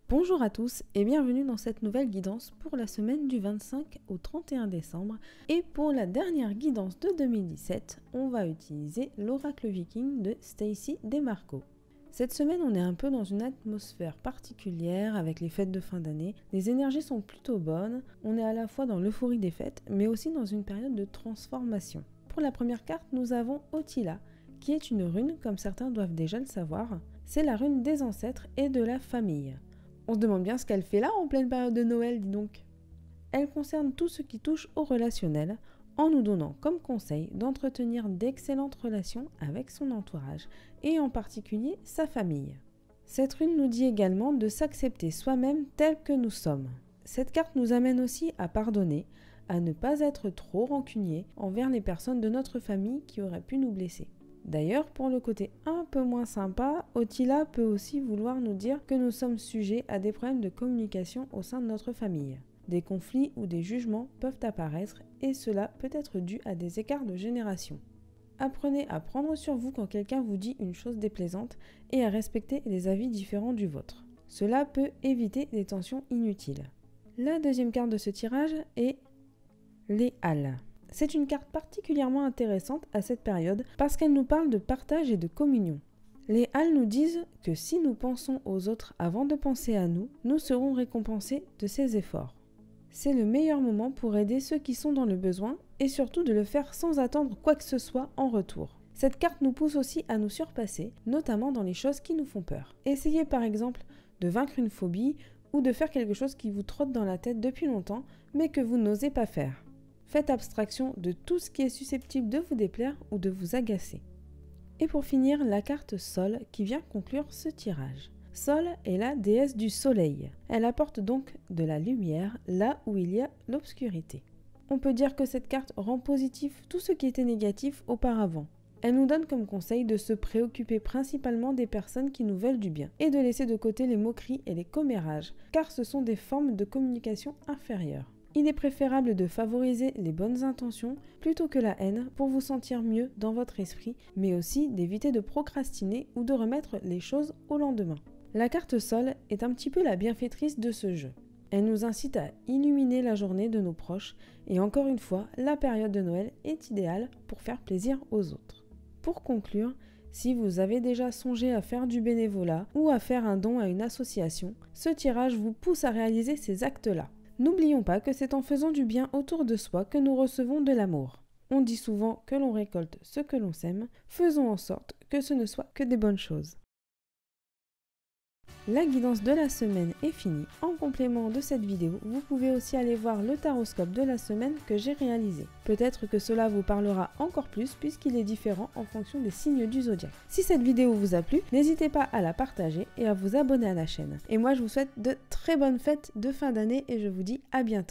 Bonjour à tous et bienvenue dans cette nouvelle guidance pour la semaine du 25 au 31 décembre. Et pour la dernière guidance de 2017, on va utiliser l'oracle viking de Stacy Demarco. Cette semaine, on est un peu dans une atmosphère particulière avec les fêtes de fin d'année. Les énergies sont plutôt bonnes, on est à la fois dans l'euphorie des fêtes, mais aussi dans une période de transformation. Pour la première carte, nous avons Otila, qui est une rune, comme certains doivent déjà le savoir. C'est la rune des ancêtres et de la famille. On se demande bien ce qu'elle fait là en pleine période de Noël, dis donc. Elle concerne tout ce qui touche au relationnel, en nous donnant comme conseil d'entretenir d'excellentes relations avec son entourage, et en particulier sa famille. Cette rune nous dit également de s'accepter soi-même tel que nous sommes. Cette carte nous amène aussi à pardonner, à ne pas être trop rancunier envers les personnes de notre famille qui auraient pu nous blesser. D'ailleurs, pour le côté un peu moins sympa, Otila peut aussi vouloir nous dire que nous sommes sujets à des problèmes de communication au sein de notre famille. Des conflits ou des jugements peuvent apparaître et cela peut être dû à des écarts de génération. Apprenez à prendre sur vous quand quelqu'un vous dit une chose déplaisante et à respecter les avis différents du vôtre. Cela peut éviter des tensions inutiles. La deuxième carte de ce tirage est les Halles. C'est une carte particulièrement intéressante à cette période parce qu'elle nous parle de partage et de communion. Les Halles nous disent que si nous pensons aux autres avant de penser à nous, nous serons récompensés de ces efforts. C'est le meilleur moment pour aider ceux qui sont dans le besoin et surtout de le faire sans attendre quoi que ce soit en retour. Cette carte nous pousse aussi à nous surpasser, notamment dans les choses qui nous font peur. Essayez par exemple de vaincre une phobie ou de faire quelque chose qui vous trotte dans la tête depuis longtemps mais que vous n'osez pas faire. Faites abstraction de tout ce qui est susceptible de vous déplaire ou de vous agacer. Et pour finir, la carte Sol qui vient conclure ce tirage. Sol est la déesse du soleil. Elle apporte donc de la lumière là où il y a l'obscurité. On peut dire que cette carte rend positif tout ce qui était négatif auparavant. Elle nous donne comme conseil de se préoccuper principalement des personnes qui nous veulent du bien et de laisser de côté les moqueries et les commérages, car ce sont des formes de communication inférieures. Il est préférable de favoriser les bonnes intentions plutôt que la haine pour vous sentir mieux dans votre esprit, mais aussi d'éviter de procrastiner ou de remettre les choses au lendemain. La carte Sol est un petit peu la bienfaitrice de ce jeu. Elle nous incite à illuminer la journée de nos proches et encore une fois, la période de Noël est idéale pour faire plaisir aux autres. Pour conclure, si vous avez déjà songé à faire du bénévolat ou à faire un don à une association, ce tirage vous pousse à réaliser ces actes-là. N'oublions pas que c'est en faisant du bien autour de soi que nous recevons de l'amour. On dit souvent que l'on récolte ce que l'on sème, faisons en sorte que ce ne soit que des bonnes choses. La guidance de la semaine est finie. En complément de cette vidéo, vous pouvez aussi aller voir le taroscope de la semaine que j'ai réalisé. Peut-être que cela vous parlera encore plus puisqu'il est différent en fonction des signes du zodiaque. Si cette vidéo vous a plu, n'hésitez pas à la partager et à vous abonner à la chaîne. Et moi je vous souhaite de très bonnes fêtes de fin d'année et je vous dis à bientôt.